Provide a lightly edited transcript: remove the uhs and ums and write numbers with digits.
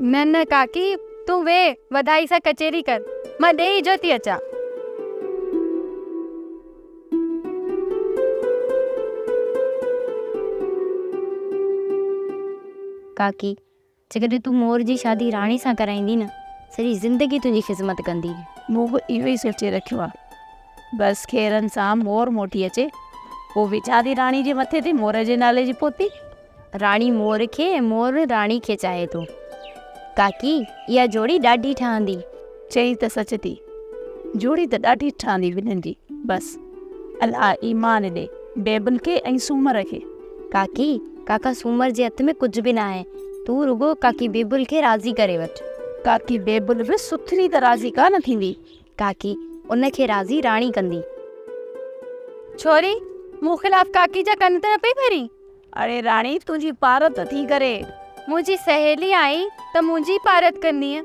न न काकी, तू वे वधाई सां कचेरी कर, मां ॾेई जो थी अचां। काकी, जेकॾहिं तूं मोर जी शादी राणी सां कराईंदी न, सॼी ज़िंदगी तुंहिंजी ख़िदमत कंदी। मूं बि इहो ई सोचे रखियो आहे। बसि खेरनि सां मोर मोटी अचे, पोइ विझा थी राणी जे मथे ते मोर जे नाले जी पोती। राणी मोर खे, मोर राणी खे चाहे थो। काकी, इहा जोड़ी ॾाढी ठहंदी। चई त सच थी, जोड़ी त ॾाढी ठहंदी ॿिन्हिनि जी। बसि अलाह ईमान ॾे बेबल खे ऐं सूमर खे। काकी, काका सूमर जे हथ में कुझु बि न आहे। तूं रुगो काकी बेबुल खे राज़ी करे वठ। काकी बेबुल बि सुथरी त राज़ी कान थींदी। काकी, उनखे राज़ी राणी कंदी। छोरी, मूं ख़िलाफ़ काकी जा कन त न पई भरी? अरे राणी, तुंहिंजी पारत थी करे। मुंहिंजी सहेली आई त मुंहिंजी पारत कंदीअ।